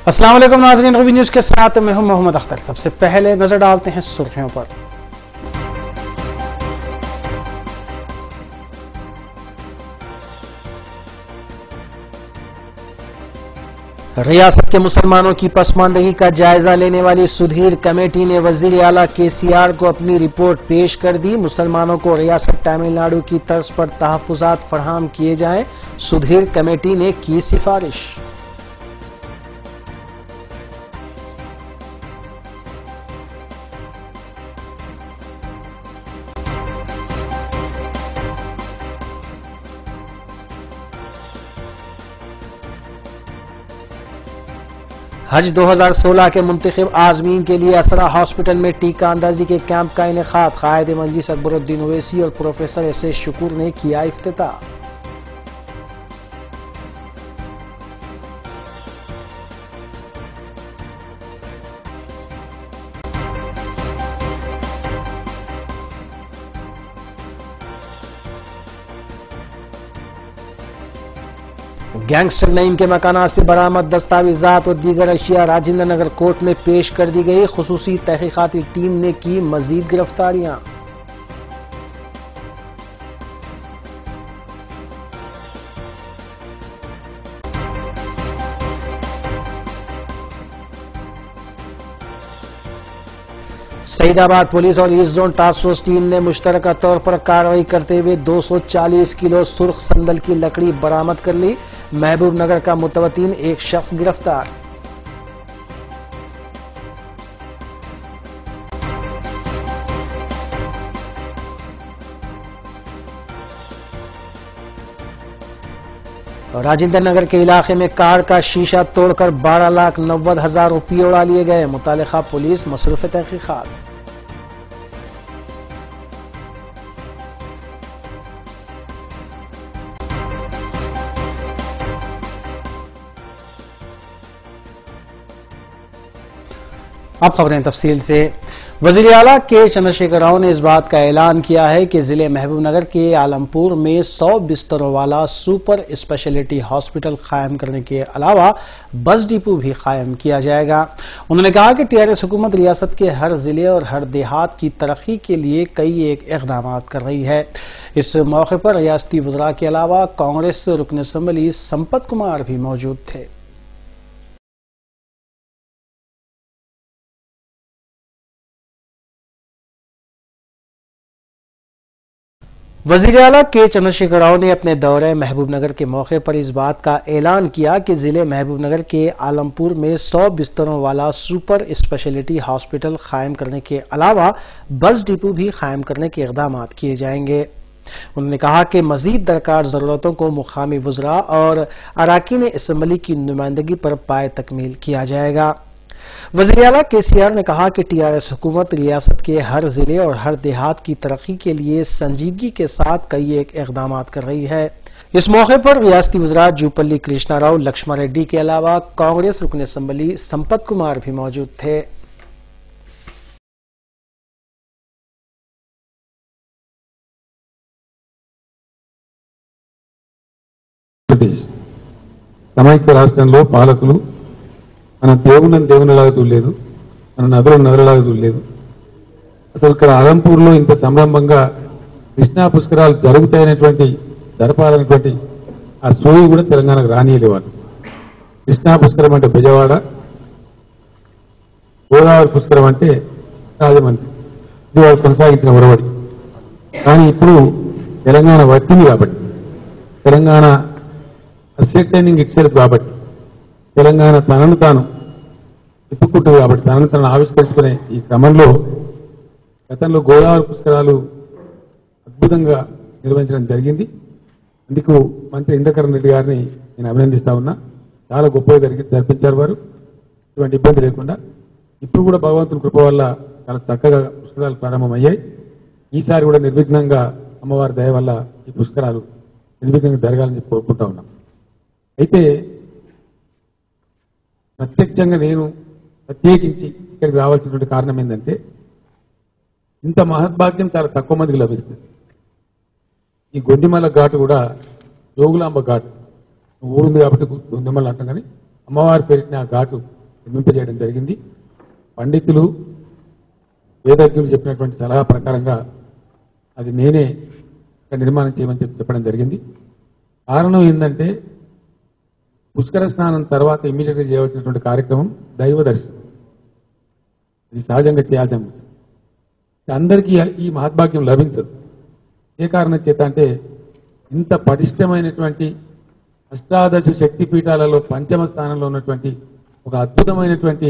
अस्सलाम वालेकुम नाज़रीन, रवि न्यूज़ के साथ मैं हूं मोहम्मद अख्तर। सबसे पहले नजर डालते हैं सुर्खियों पर। रियासत के मुसलमानों की पसमानदगी का जायजा लेने वाली सुधीर कमेटी ने वजीर आला केसीआर को अपनी रिपोर्ट पेश कर दी। मुसलमानों को रियासत तमिलनाडु की तर्ज पर तहफ्फुज़ात फराहम किए जाएं, सुधीर कमेटी ने की सिफारिश। हज 2016 के मुंतखब आजमीन के लिए असरा हॉस्पिटल में टीका अंदाजी के कैंप का इनेकाद। कायद मजलिस अकबरुद्दीन ओवैसी और प्रोफेसर एस शुक्र ने किया इफ्तिताह। गैंगस्टर नईम के मकानात से बरामद दस्तावेजात और दीगर अशिया राजेंद्र नगर कोर्ट में पेश कर दी गई। खुसूसी तहकीकाती टीम ने की मजीद गिरफ्तारियां। सईदाबाद पुलिस और east zone task force team ने मुश्तरका तौर पर कार्रवाई करते हुए 240 किलो सुर्ख संदल की लकड़ी बरामद कर ली। महबूब नगर का मुतवतीन एक शख्स गिरफ्तार। राजेंद्र नगर के इलाके में कार का शीशा तोड़कर 12,90,000 रुपये उड़ा लिए गए। मुतालिका पुलिस मसरूफ तहकीकात। अब खबरें तफसील से। वज़ीर आला के चंद्रशेखर राव ने इस बात का ऐलान किया है कि जिले महबूबनगर के आलमपुर में 100 बिस्तरों वाला सुपर स्पेशलिटी हॉस्पिटल कायम करने के अलावा बस डिपो भी कायम किया जाएगा। उन्होंने कहा कि टीआरएस हुकूमत रियासत के हर जिले और हर देहात की तरक्की के लिए कई इकदाम कर रही है। इस मौके पर रियासती वज़रा के अलावा कांग्रेस रुकन असम्बली संपत कुमार भी मौजूद थे। वज़ीर आला के चंद्रशेखर राव ने अपने दौरे महबूबनगर के मौके पर इस बात का ऐलान किया कि जिले महबूबनगर के आलमपुर में 100 बिस्तरों वाला सुपर स्पेशलिटी हॉस्पिटल कायम करने के अलावा बस डिपो भी कायम करने के इकदाम किए जाएंगे। उन्होंने कहा कि मजीद दरकार जरूरतों को मुकामी वज़रा और अराकीन असम्बली की नुमाइंदगी पर पाए तकमील किया जाएगा। वज़ीर आला केसीआर ने कहा कि टीआरएस हुकूमत रियासत के हर जिले और हर देहात की तरक्की के लिए संजीदगी के साथ कई इकदाम कर रही है। इस मौके पर रियासती वज़रा जूपल्ली कृष्णा राव लक्ष्मण रेड्डी के अलावा कांग्रेस रुकन असम्बली संपत कुमार भी मौजूद थे। సమైక్య రాష్ట్రంలో పాలకులు మన దేవుళ్ళని దేవునిలాగా చూడలేదు, మన నదులను నదులలాగా చూడలేదు. అసలు ఇక్కడ ఆలంపూర్లో ఇంత సంరంభంగా కృష్ణా పుష్కరాలు జరుగుతాయనేటువంటి జరపాలనేటువంటి ఆ సోయి కూడా తెలంగాణకు రానియలే వాళ్ళు. కృష్ణా పుష్కరం అంటే బెజవాడ, గోదావరి పుష్కరం అంటే రాజమండ్రి. ఇది వాళ్ళు కొనసాగించిన ఒరవడి. కానీ ఇప్పుడు తెలంగాణ వచ్చింది కాబట్టి, తెలంగాణ అసెప్టైనింగ్ ఇట్ సెల్ఫ్ కాబట్టి, తెలంగాణ తనను తాను ఎత్తుకుంటుంది కాబట్టి, తనను తనను ఆవిష్కరించుకునే ఈ క్రమంలో గతంలో గోదావరి పుష్కరాలు అద్భుతంగా నిర్వహించడం జరిగింది. అందుకు మంత్రి ఇంద్రకరణ్ రెడ్డి గారిని నేను అభినందిస్తా ఉన్నా. చాలా గొప్పగా జరిపించారు వారు, ఇటువంటి ఇబ్బంది లేకుండా. ఇప్పుడు కూడా భగవంతుని కృప వల్ల చాలా చక్కగా పుష్కరాలు ప్రారంభమయ్యాయి. ఈసారి కూడా నిర్విఘ్నంగా అమ్మవారి దయ వల్ల ఈ పుష్కరాలు నిర్విఘ్నంగా జరగాలని చెప్పి కోరుకుంటా ఉన్నాం. అయితే ప్రత్యక్షంగా నేను ప్రత్యేకించి ఇక్కడికి రావాల్సినటువంటి కారణం ఏంటంటే, ఇంత మహద్భాగ్యం చాలా తక్కువ మందికి లభిస్తుంది. ఈ గొందిమల ఘాటు కూడా జోగులాంబ ఘాటు ఊరుంది కాబట్టి గొందిమల అంటాం, కానీ అమ్మవారి పేరిటిన ఆ ఘాటు నిర్మింపజేయడం జరిగింది. పండితులు వేదజ్ఞులు చెప్పినటువంటి సలహా ప్రకారంగా అది నేనే ఇక్కడ నిర్మాణం చేయమని చెప్పడం జరిగింది. కారణం ఏంటంటే పుష్కర స్నానం తర్వాత ఇమ్మీడియట్గా చేయవలసినటువంటి కార్యక్రమం దైవ దర్శనం. ఇది సహజంగా చేయాల్సిన విషయం. అందరికీ ఈ మహద్భాగ్యం లభించదు. ఏ కారణం చేత అంటే ఇంత పటిష్టమైనటువంటి అష్టాదశ శక్తి పీఠాలలో పంచమ స్థానంలో ఉన్నటువంటి ఒక అద్భుతమైనటువంటి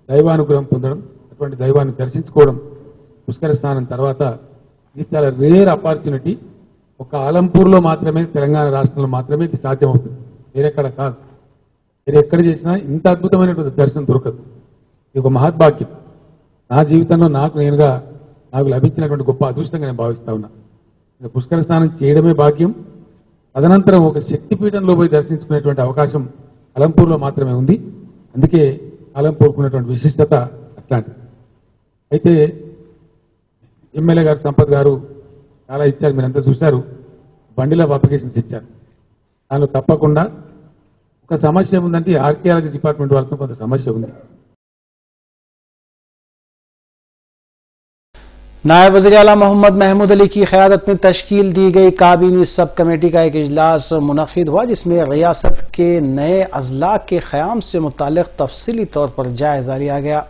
దైవానుగ్రహం పొందడం, అటువంటి దైవాన్ని దర్శించుకోవడం పుష్కర స్నానం తర్వాత ఇది చాలా రేర్ ఆపర్చునిటీ. ఒక ఆలంపూర్లో మాత్రమే, తెలంగాణ రాష్ట్రంలో మాత్రమే ఇది సాధ్యమవుతుంది. వేరెక్కడ కాదు. వేరే ఎక్కడ చేసినా ఇంత అద్భుతమైనటువంటి దర్శనం దొరకదు. ఇది ఒక మహద్భాగ్యం. నా జీవితంలో నాకు లభించినటువంటి గొప్ప అదృష్టంగా నేను భావిస్తా ఉన్నా. పుష్కర స్నానం చేయడమే భాగ్యం. తదనంతరం ఒక శక్తిపీఠంలో పోయి దర్శించుకునేటువంటి అవకాశం అలంపూర్లో మాత్రమే ఉంది. అందుకే అలంపూర్కున్నటువంటి విశిష్టత అట్లాంటిది. అయితే ఎమ్మెల్యే గారు సంపత్ గారు చాలా ఇచ్చారు, మీరంతా చూశారు. బండిలో అప్లికేషన్స్ ఇచ్చారు. దానిలో తప్పకుండా ఒక సమస్య ఉందంటే ఆర్కియాలజీ డిపార్ట్మెంట్ వాళ్ళతో కొంత సమస్య ఉంది. नायब वज़ीर आला मोहम्मद महमूद अली की क़यादत में तश्कील दी गई काबीनी सब कमेटी का एक इजलास मुनक़िद हुआ, जिसमें रियासत के नए अजला के क़याम से मुताल्लिक़ तफसीली तौर पर जायजा लिया गया।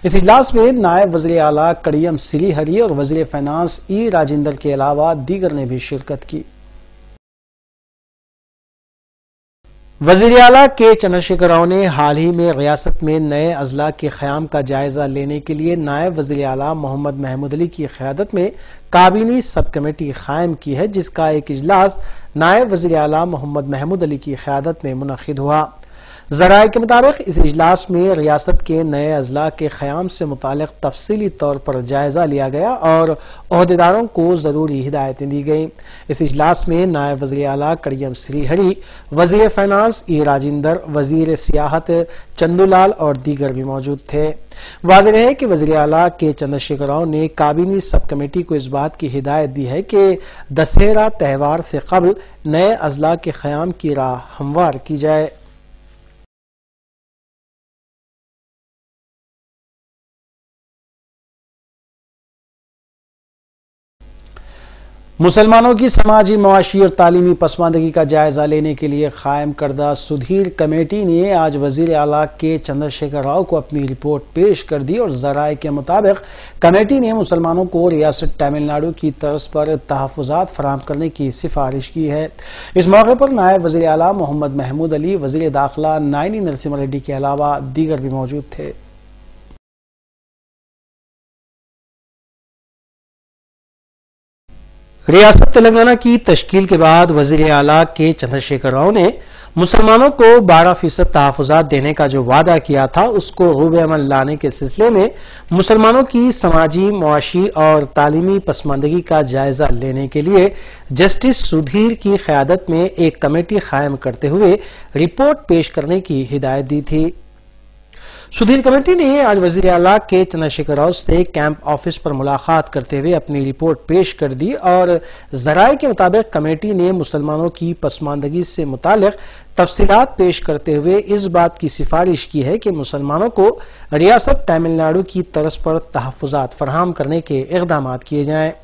इस इजलास में नायब वज़ीर आला कड़ियम श्रीहरि और वज़ीर फ़ाइनेंस ई राजेंद्र के अलावा दीगर ने भी शिरकत की। वज़ीर आला के चंद्रशेखर राव ने हाल ही में रियासत में नए अजला के क़याम का जायजा लेने के लिए नायब वज़ीर आला मोहम्मद महमूद अली की क़यादत में काबीनी सब कमेटी कायम की है, जिसका एक इजलास नायब वज़ीर आला मोहम्मद महमूद अली की क़यादत में मुनक़िद हुआ। ज़राए के मुताबिक इस इजलास में रियासत के नए अजला के क़याम से मुताल्लिक़ तफसीली तौर पर जायजा लिया गया और ओहदेदारों को ज़रूरी हिदायतें दी गईं। इस इजलास में नायब वज़ीर आला कड़ियम श्रीहरि, वज़ीर फ़ाइनेंस ई राजेंद्र, वज़ीर सियाहत चंदूलाल और दीगर भी मौजूद थे। वाज़ेह है कि वज़ीर आला के चंद्रशेखर राव ने काबीनी सब कमेटी को इस बात की हिदायत दी है कि दशहरा त्यौहार से कबल नए अजला के क़याम की राह हमवार की जाए। मुसलमानों की समाजी, मुआशी और तालीमी पसमानदगी का जायजा लेने के लिए कायम करदा सुधीर कमेटी ने आज वज़ीर आला के चंद्रशेखर राव को अपनी रिपोर्ट पेश कर दी और ज़राए के मुताबिक कमेटी ने मुसलमानों को रियासत तमिलनाडु की तर्ज पर तहफ़्फ़ुज़ात फराहम करने की सिफारिश की है। इस मौके पर नायब वज़ीर आला मोहम्मद महमूद अली, वज़ीर दाखिला नायनी नरसिम्हा रेड्डी के अलावा दीगर भी मौजूद थे। रियासत तेलंगाना की तश्कील के बाद वज़ीर आला के चंद्रशेखर राव ने मुसलमानों को 12% तहफ़्फ़ुज़ात देने का जो वादा किया था, उसको रूबे अमल लाने के सिलसिले में मुसलमानों की समाजी, मुआशी और तालीमी पसमानदगी का जायजा लेने के लिए जस्टिस सुधीर की क़यादत में एक कमेटी कायम करते हुए रिपोर्ट पेश करने की हिदायत दी थी। सुधीर कमेटी ने आज वज़ीर आला के चंद्रशेखर राव से कैंप ऑफिस पर मुलाकात करते हुए अपनी रिपोर्ट पेश कर दी और ज़राए के मुताबिक कमेटी ने मुसलमानों की पसमानदगी से मुताल्लिक़ तफसीलात पेश करते हुए इस बात की सिफारिश की है कि मुसलमानों को रियासत तमिलनाडु की तर्ज पर तहफ़्फ़ुज़ात फराहम करने के इक़दाम किए जाएँ।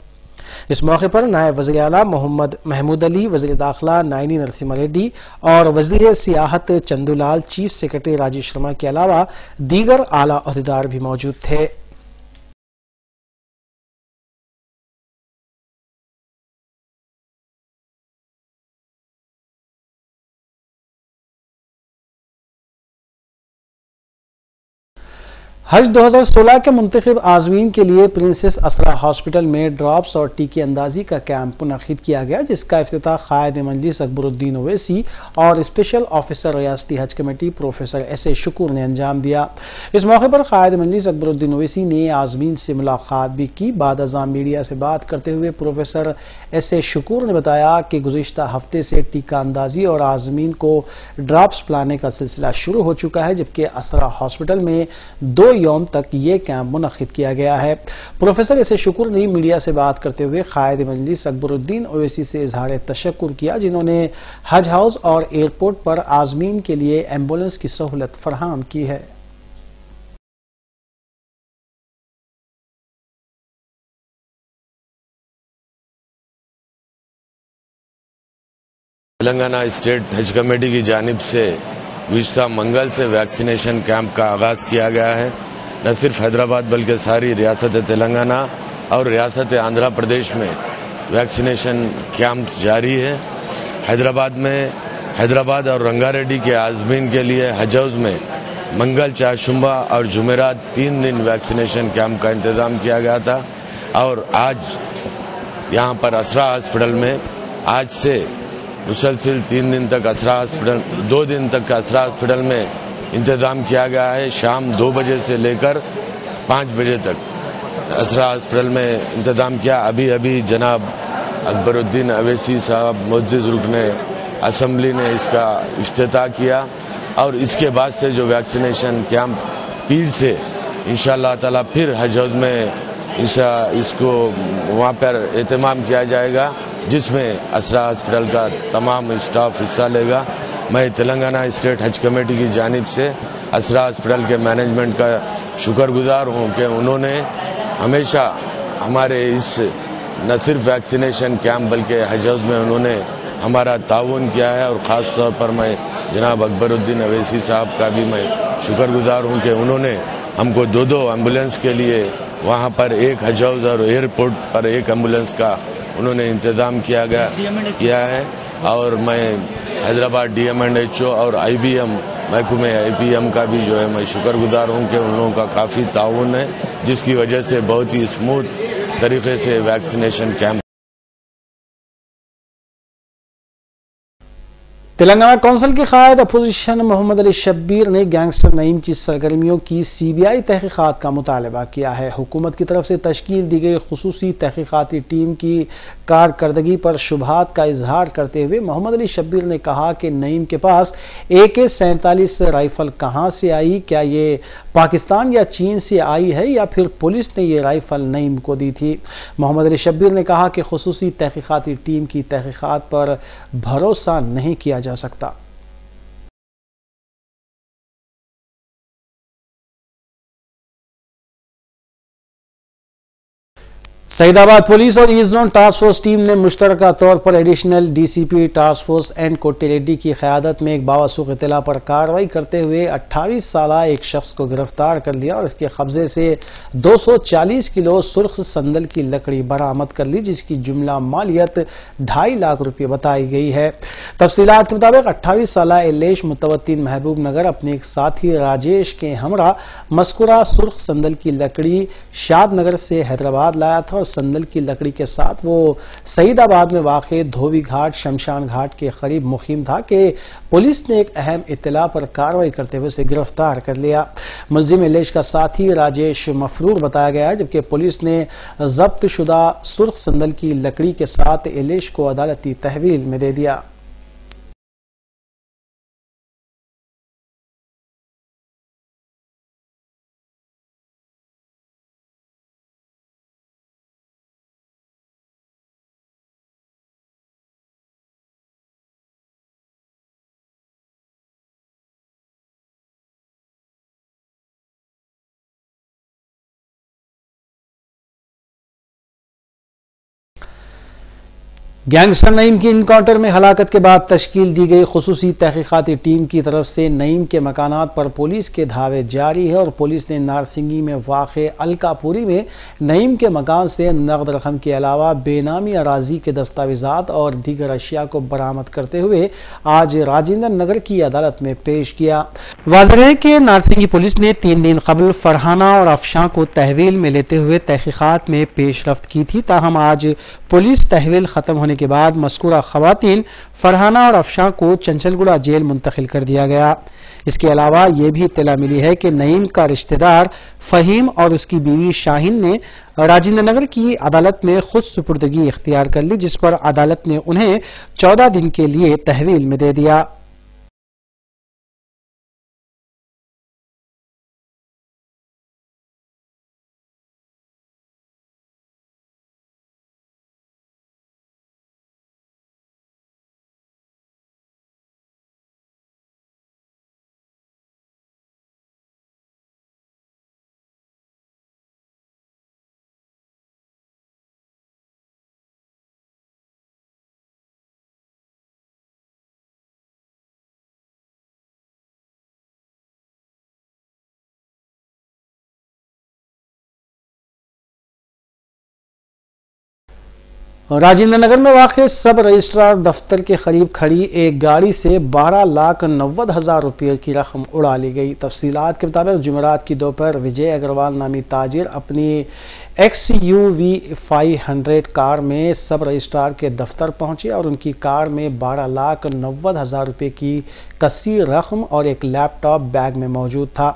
इस मौके पर नायब वज़ीर आला मोहम्मद महमूद अली, वज़ीर दाखिला नायनी नरसिम्हा रेड्डी और वज़ीर सियाहत चंदूलाल, चीफ सेक्रेटरी राजीव शर्मा के अलावा दीगर आला ओहदेदार भी मौजूद थे। हज 2016 के मुंतखब आज़मीन के लिए प्रिंसेस असरा हॉस्पिटल में ड्रॉप्स और टीके अंदाजी का कैंप मुनक़िद किया गया, जिसका इफ्तिताह क़ायद मजलिस अकबरुद्दीन ओवैसी और स्पेशल ऑफिसर रियासती हज कमेटी प्रोफेसर एस.ए. शुक्र ने अंजाम दिया। इस मौके पर क़ायद मजलिस अकबरुद्दीन ओवैसी ने आज़मीन से मुलाकात भी की। बाद अज़ां मीडिया से बात करते हुए प्रोफेसर एस.ए. शुक्र ने बताया कि गुज़िश्ता हफ्ते से टीका अंदाजी और आज़मीन को ड्रॉप्स पिलाने का सिलसिला शुरू हो चुका है, जबकि असरा हॉस्पिटल में 2 यौम तक ये कैंप मुनक़िद किया गया है। प्रोफेसर एस.ए. शुक्र ने मीडिया से बात करते हुए क़ायद मजलिस अकबरुद्दीन ओवैसी से इज़हार तशक्कुर किया, जिन्होंने हज हाउस और एयरपोर्ट पर आज़मीन के लिए एम्बुलेंस की सहूलत फराहम की है। तेलंगाना स्टेट हज कमेटी की जानिब से गुज़िश्ता मंगल से वैक्सीनेशन कैंप का आगाज़ किया गया है। न सिर्फ हैदराबाद बल्कि सारी रियासत तेलंगाना और रियासत आंध्र प्रदेश में वैक्सीनेशन कैंप जारी है। हैदराबाद और रंगारेड्डी के आज़मीन के लिए हज हाउस में मंगल, चारशुम्बा और जुमेरात 3 दिन वैक्सीनेशन कैंप का इंतज़ाम किया गया था और आज यहाँ पर असरा हॉस्पिटल में आज से मुसलसिल 3 दिन तक 2 दिन तक असरा हॉस्पिटल में इंतज़ाम किया गया है। शाम 2 बजे से लेकर 5 बजे तक असरा हॉस्पिटल में इंतज़ाम किया। अभी जनाब अकबरुद्दीन अवैसी साहब मुअज़्ज़िज़ रुकने असम्बली ने इसका इफ्तिताह किया और इसके बाद से जो वैक्सीनेशन कैंप पीर से इंशाअल्लाह ताला फिर हज हाउस में इसको वहाँ पर एहतमाम किया जाएगा, जिसमें असरा हॉस्पिटल का तमाम स्टाफ हिस्सा लेगा। मैं तेलंगाना स्टेट हज कमेटी की जानिब से असरा हॉस्पिटल के मैनेजमेंट का शुक्रगुजार हूँ कि उन्होंने हमेशा हमारे इस न सिर्फ वैक्सीनेशन कैंप बल्कि हज हाउस में उन्होंने हमारा ताउन किया है और ख़ास तौर पर मैं जनाब अकबरुद्दीन अवैसी साहब का भी मैं शुक्रगुजार हूँ कि उन्होंने हमको 2 एम्बुलेंस के लिए वहाँ पर एक हज हाउस और एयरपोर्ट पर एक एम्बुलेंस का उन्होंने इंतज़ाम किया है और मैं हैदराबाद DMHO और IBM महकमे IPM का भी जो है मैं शुक्रगुजार हूँ कि उन लोगों का काफ़ी ताउन है, जिसकी वजह से बहुत ही स्मूथ तरीके से वैक्सीनेशन कैंप। तेलंगाना कौंसिल के कायद अपोजिशन मोहम्मद अली शब्बीर ने गैंगस्टर नईम की सरगर्मियों की CBI तहकीकात का मुतालबा किया है। हुकूमत की तरफ से तश्कील दी गई खुसूसी तहकीकाती टीम की कारकर्दगी पर शुबहात का इजहार करते हुए मोहम्मद अली शब्बीर ने कहा कि नईम के पास AK-47 राइफल कहाँ से आई, क्या ये पाकिस्तान या चीन से आई है या फिर पुलिस ने ये राइफल नईम को दी थी। मोहम्मद अली शब्बीर ने कहा कि खुसूसी तहकीकाती टीम की तहकीकात पर भरोसा नहीं किया जा सकता। सईदाबाद पुलिस और east zone task force team ने मुश्तरका तौर पर additional DCP task force N Kotti Reddy की क़यादत में एक बावसूख इत्तला पर कार्रवाई करते हुए 28 साला एक शख्स को गिरफ्तार कर लिया और इसके कब्जे से 240 किलो सुर्ख संदल की लकड़ी बरामद कर ली, जिसकी जुमला मालियत 2.5 लाख रुपये बताई गई है। तफसीलात के मुताबिक 28 साला एलेश मुतवत्तिन महबूब नगर अपने एक साथी राजेश के हमरा मस्कुरा सुर्ख संदल की लकड़ी शादनगर से हैदराबाद लाया था और संदल की लकड़ी के साथ वो सईदाबाद में वाक़े धोबी घाट शमशान घाट के करीब मुकीम था कि पुलिस ने एक अहम इत्तला पर कार्रवाई करते हुए उसे गिरफ्तार कर लिया। मुलजिम एलेश का साथी राजेश मफरूर बताया गया है, जबकि पुलिस ने जब्त शुदा सुर्ख संदल की लकड़ी के साथ एलेश को अदालती तहवील में दे दिया। गैंगस्टर नईम की इनकाउंटर में हलाकत के बाद तश्कील दी गई खुसूसी तहकीकाती टीम की तरफ से नईम के मकानात पर पुलिस के धावे जारी है और पुलिस ने नारसिंगी में वाक़े अलकापुरी में नईम के मकान से नकद रकम के अलावा बेनामी अराजी के दस्तावेजात और दीगर अशिया को बरामद करते हुए आज राजेंद्र नगर की अदालत में पेश किया। वाज़ेह है कि नारसिंगी पुलिस ने 3 दिन कबल फरहाना और अफशां को तहवील में लेते हुए तहकीकात में पेशरफ्त की थी, ताहम आज पुलिस तहवील खत्म होने के बाद मज़कूरा खवातीन फरहाना और अफशां को चंचलगुड़ा जेल मुंतकिल कर दिया गया। इसके अलावा ये भी इत्तला मिली है कि नईम का रिश्तेदार फ़हीम और उसकी बीवी शाहीन ने राजेंद्र नगर की अदालत में खुद सुपुर्दगी इख्तियार कर ली, जिस पर अदालत ने उन्हें 14 दिन के लिए तहवील में दे दिया। राजेंद्र नगर में वाक़ सब रजिस्ट्रार दफ्तर के करीब खड़ी एक गाड़ी से 12,90,000 रुपये की रकम उड़ा ली गई। तफसीलात के मुताबिक जुमेरात की दोपहर विजय अग्रवाल नामी ताजिर अपनी XUV 500 कार में सब रजिस्ट्रार के दफ्तर पहुंचे और उनकी कार में 12,90,000 रुपये की कसी रकम और एक लैपटॉप बैग में मौजूद था।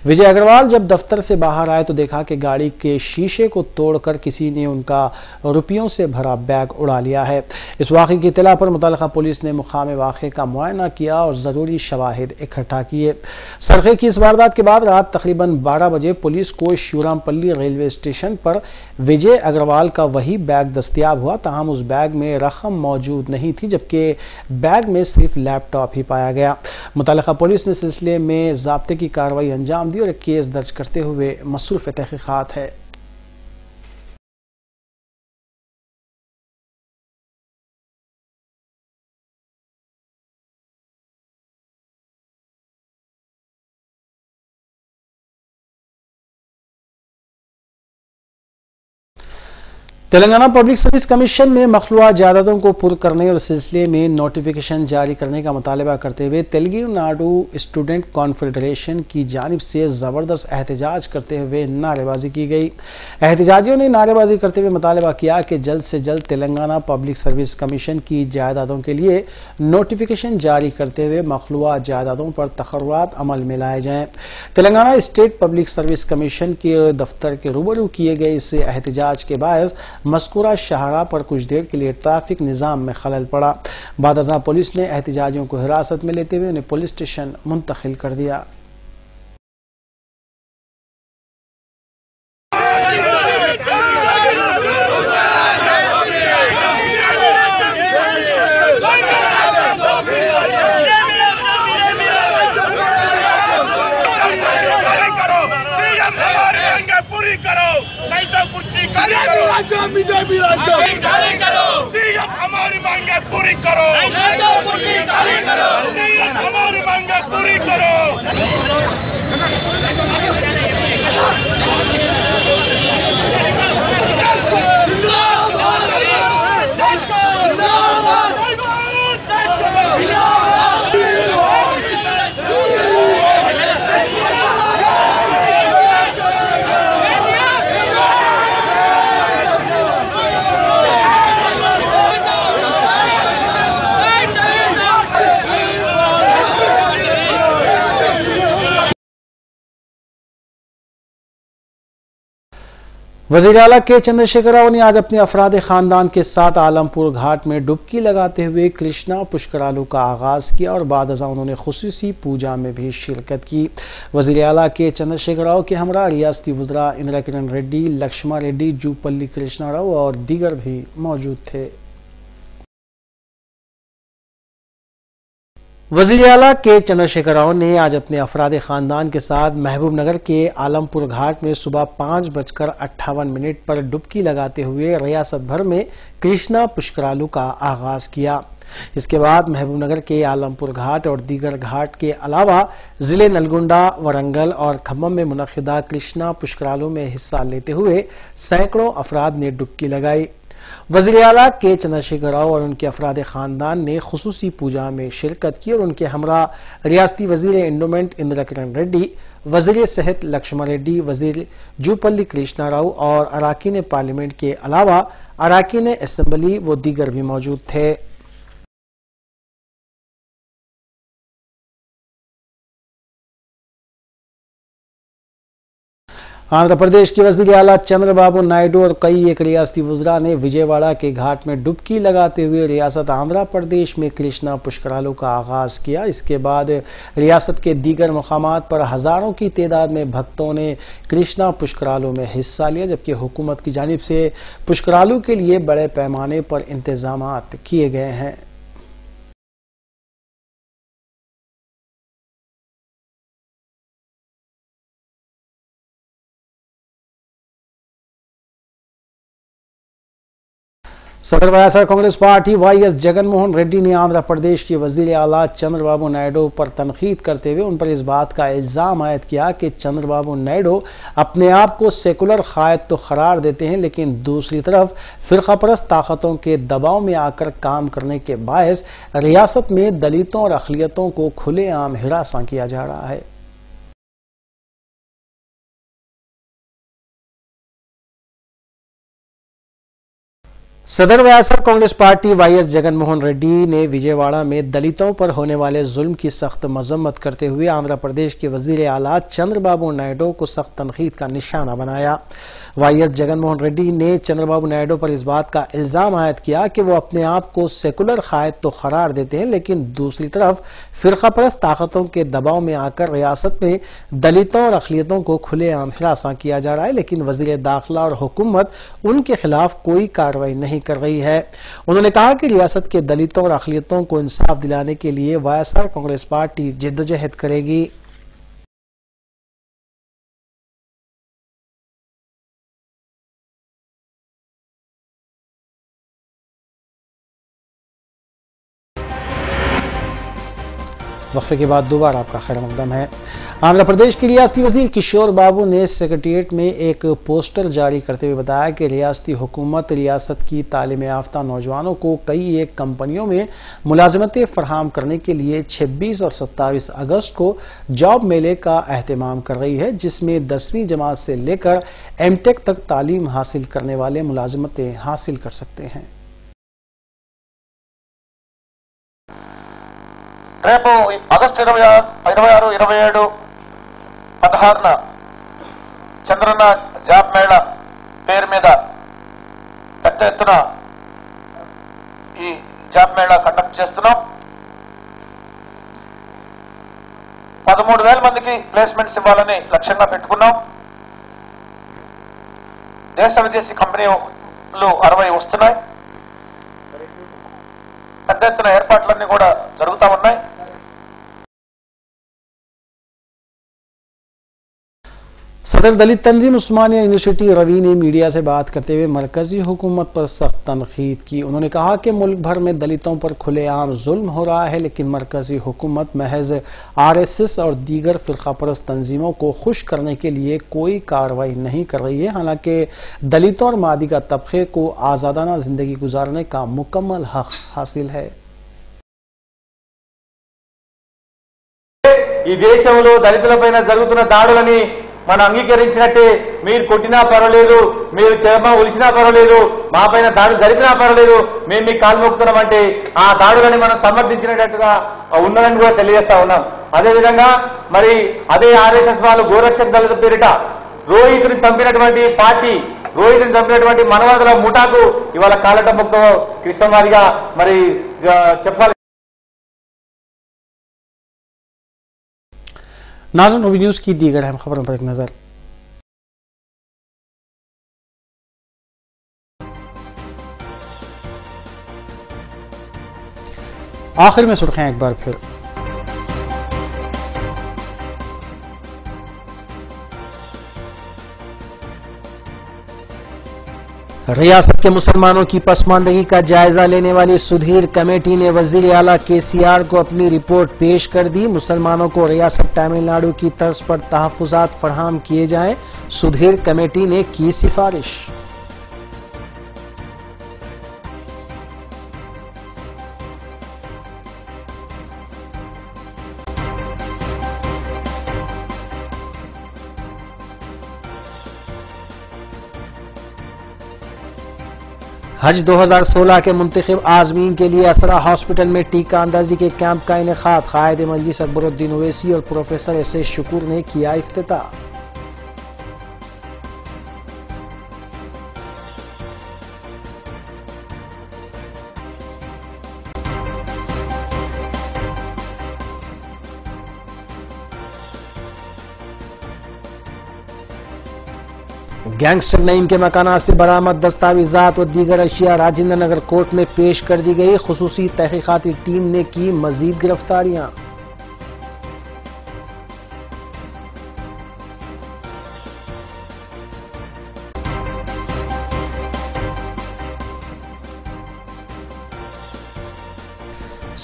विजय अग्रवाल जब दफ्तर से बाहर आए तो देखा कि गाड़ी के शीशे को तोड़कर किसी ने उनका रुपयों से भरा बैग उड़ा लिया है। इस वाक़े की इत्तला पर मुतल्लिक़ा पुलिस ने मुकाम वाक़े का मुआयना किया और ज़रूरी शवाहिद इकट्ठा किए। सरखे की इस वारदात के बाद रात तकरीबन 12 बजे पुलिस को शिवरामपल्ली रेलवे स्टेशन पर विजय अग्रवाल का वही बैग दस्तयाब हुआ। तमाम उस बैग में रकम मौजूद नहीं थी, जबकि बैग में सिर्फ लैपटॉप ही पाया गया। मुतल्लिक़ा पुलिस ने सिलसिले में ज़ाब्ते की कार्रवाई अंजाम दी और एक केस दर्ज करते हुए मसरूफ़ तहक़ीक़ात है। तेलंगाना पब्लिक सर्विस कमीशन ने मखलूआ जायदादों को पुर करने और सिलसिले में नोटिफिकेशन जारी करने का मुतालबा करते हुए तेलंगानाडु स्टूडेंट कॉन्फेडरेशन की जानिब से ज़बरदस्त एहतजाज करते हुए नारेबाजी की गई। एहतजाजियों ने नारेबाजी करते हुए मुतालबा किया कि जल्द से जल्द तेलंगाना पब्लिक सर्विस कमीशन की जायदादों के लिए नोटिफिकेशन जारी करते हुए मखलूआ जायदादों पर तकर्रुरात अमल में लाए जाएँ। Telangana state public service commission के दफ्तर के रूबरू किए गए इस एहतजाज के बायस मस्कुरा शाहरा पर कुछ देर के लिए ट्रैफिक निजाम में खलल पड़ा। बाद अज़ां पुलिस ने एहतजाजियों को हिरासत में लेते हुए उन्हें पुलिस स्टेशन मुंतकिल कर दिया। हमारी मांगे पूरी करो, हमारी मांगे पूरी करो। वज़ीर आला के चंद्रशेखर राव ने आज अपने अफराद ख़ानदान के साथ आलमपुर घाट में डुबकी लगाते हुए कृष्णा पुष्करालू का आगाज़ किया और बाद अज़ां उन्होंने खुसूसी पूजा में भी शिरकत की। वज़ीर आला के चंद्रशेखर राव के हमरा रियासती वज़रा इंदिरा किरण रेड्डी, लक्ष्मा रेड्डी, जूपल्ली कृष्णा राव और दीगर भी मौजूद थे। वज़ीर आला के चंद्रशेखर राव ने आज अपने अफराद ख़ानदान के साथ महबूब नगर के आलमपुर घाट में सुबह 5:58 पर डुबकी लगाते हुए रियासत भर में कृष्णा पुष्करालू का आगाज़ किया। इसके बाद महबूब नगर के आलमपुर घाट और दीगर घाट के अलावा जिले नलगुंडा, वरंगल और खम्मम में मुनक़िदा कृष्णा पुष्करालू में हिस्सा लेते हुए सैकड़ों अफराद ने डुबकी लगाई। वज़ीर आला के चंद्रशेखर राव और उनके अफराद ख़ानदान ने खुसूसी पूजा में शिरकत की और उनके हमरा रियासती वज़ीर एंडोमेंट इंदिरा किरण रेड्डी, वज़ीर सेहत लक्ष्मा रेड्डी, वज़ीर जूपल्ली कृष्णा राव और अराकीन पार्लियामेंट के अलावा अराकीन असम्बली व दीगर भी मौजूद थे। आंध्र प्रदेश के वज़ीर आला चंद्रबाबू नायडू और कई एक रियासती वज़रा ने विजयवाड़ा के घाट में डुबकी लगाते हुए रियासत आंध्र प्रदेश में कृष्णा पुष्करालू का आगाज़ किया। इसके बाद रियासत के दीगर मुकामात पर हज़ारों की तादाद में भक्तों ने कृष्णा पुष्करालू में हिस्सा लिया, जबकि हुकूमत की जानिब से पुष्करालू के लिए बड़े पैमाने पर इंतजामात किए गए हैं। सदर वाईएसआर कांग्रेस पार्टी वाईएस जगनमोहन रेड्डी ने आंध्र प्रदेश के वजीर आला चंद्रबाबू नायडू पर तनकीद करते हुए उन पर इस बात का इल्जाम आयद किया कि चंद्रबाबू नायडू अपने आप को सेकुलर कायद तो करार देते हैं, लेकिन दूसरी तरफ फिरकापरस्त ताकतों के दबाव में आकर काम करने के बायस रियासत में दलितों और अक़लियतों को खुलेआम हिरासा किया जा रहा है। सदर वाईएसआर कांग्रेस पार्टी वाईएस जगनमोहन रेड्डी ने विजयवाड़ा में दलितों पर होने वाले जुल्म की सख्त मजम्मत करते हुए आंध्र प्रदेश के वजीर आला चंद्रबाबू नायडू को सख्त तनकीद का निशाना बनाया। वाईएस जगनमोहन रेड्डी ने चंद्रबाबू नायडू पर इस बात का इल्जाम आयद किया कि वो अपने आप को सेकुलर कायद तो करार देते हैं, लेकिन दूसरी तरफ फिरकापरस्त ताकतों के दबाव में आकर रियासत में दलितों और अक़लियतों को खुलेआम हिरासा किया जा रहा है, लेकिन वजीर दाखिला और हुकूमत उनके खिलाफ कोई कार्रवाई नहीं कर रही है। उन्होंने कहा कि रियासत के दलितों और अक़लियतों को इंसाफ दिलाने के लिए वाईएसआर कांग्रेस पार्टी जिद्दोजहद करेगी। वक्फे के बाद दोबारा आपका खैर मकदम है। आंध्र प्रदेश के रियासती वजीर किशोर बाबू ने सेक्रेटेरिएट में एक पोस्टर जारी करते हुए बताया कि रियासती हुकूमत रियासत की तालीम याफ्ता नौजवानों को कई एक कंपनियों में मुलाजमतें फराहम करने के लिए 26 और 27 अगस्त को जॉब मेले का एहतमाम कर रही है, जिसमें 10वीं जमात से लेकर एमटेक तक तालीम हासिल करने वाले मुलाजमतें हासिल कर सकते हैं। రేపు ఆగస్టు 26, 27, 16న చంద్రన్న జాబ్ మేళా పేరు మీద పెద్ద ఎత్తున ఈ జాబ్ మేళా కండక్ట్ చేస్తున్నాం. 13,000 మందికి ప్లేస్మెంట్స్ ఇవ్వాలని లక్ష్యంగా పెట్టుకున్నాం. దేశ విదేశీ కంపెనీలు 60 వస్తున్నాయి. పెద్ద ఎత్తున ఏర్పాట్లన్నీ కూడా జరుగుతూ ఉన్నాయి. सदर दलित तंजीम उस्मानिया यूनिवर्सिटी रवि ने मीडिया से बात करते हुए मरकजी हुकूमत पर सख्त तनकीद की। उन्होंने कहा कि मुल्क भर में दलितों पर खुलेआम जुल्म हो रहा है, लेकिन मरकजी हुकूमत महज आरएसएस और दीगर फिरकापरस्त तंजीमों को खुश करने के लिए कोई कार्रवाई नहीं कर रही है। हालांकि दलितों और मादिगा तबके को आजादाना जिंदगी गुजारने का मुकम्मल हक हासिल है। ఈ దేశంలో దళితులపైన జరుగుతున్న దాడులని మనం అంగీకరించినట్టే మీరు కొట్టినా పర్వాలేదు, మీరు చెమ ఒలిసినా పర్వాలేదు, మా పైన దాడి జరిపినా పర్వాలేదు, మేము మీకు కాలు మొక్కుతున్నామంటే ఆ దాడులని మనం సమర్థించినట్టుగా ఉన్నదని కూడా తెలియజేస్తా ఉన్నాం. అదేవిధంగా మరి అదే ఆర్ఎస్ఎస్ వాళ్ళు గోరక్షక్ దళిత పేరిట రోహిత్ని చంపినటువంటి పార్టీ, రోహిత్ని చంపినటువంటి మనవాదుల ముఠాకు ఇవాళ కాలట మొక్క కృష్ణమారిగా మరి చెప్పాలి. नाज़रीन, नवी न्यूज़ की दीगर अहम खबरों पर एक नजर। आखिर में सुर्खियां एक बार फिर। रियासत के मुसलमानों की पसमानदगी का जायजा लेने वाली सुधीर कमेटी ने वजीर आला केसीआर को अपनी रिपोर्ट पेश कर दी। मुसलमानों को रियासत तमिलनाडु की तर्ज पर तहफ्फुजात फराहम किए जाएं, सुधीर कमेटी ने की सिफारिश। हज 2016 के मुंतखब आजमीन के लिए असरा हॉस्पिटल में टीका अंदाजी के कैंप का इनेकाद। कायद मजलिस अकबरुद्दीन ओवैसी और प्रोफेसर एस शुक्र ने किया इफ्तिताह। गैंगस्टर नईम के मकानात से बरामद दस्तावेजात व दीगर अशिया राजेंद्र नगर कोर्ट में पेश कर दी गई। खुसूसी तहकीकाती टीम ने की मजीद गिरफ्तारियां।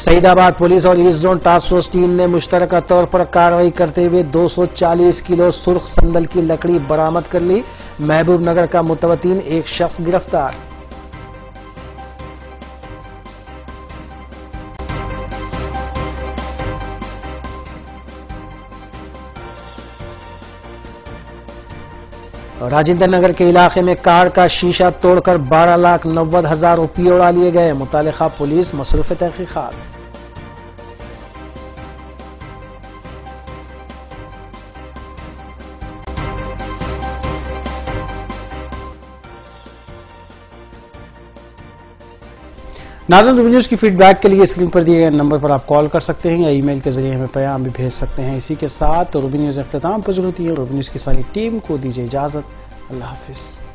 सईदाबाद पुलिस और east zone task force team ने मुश्तरका तौर पर कार्रवाई करते हुए 240 किलो सुर्ख संदल की लकड़ी बरामद कर ली। महबूब नगर का मुतवतीन एक शख्स गिरफ्तार। राजेंद्र नगर के इलाके में कार का शीशा तोड़कर 12,90,000 रुपये उड़ा लिए गए। मुतालिका पुलिस मसरूफ तहकीकात। नाज़रीन, रूबी न्यूज़ की फीडबैक के लिए स्क्रीन पर दिए गए नंबर पर आप कॉल कर सकते हैं या ईमेल के जरिए हमें पैगाम भी भेज सकते हैं। इसी के साथ रूबी न्यूज़ अख्ताम पर जरूरत है। रूबी न्यूज़ की सारी टीम को दीजिए इजाज़त। अल्लाह हाफिज़।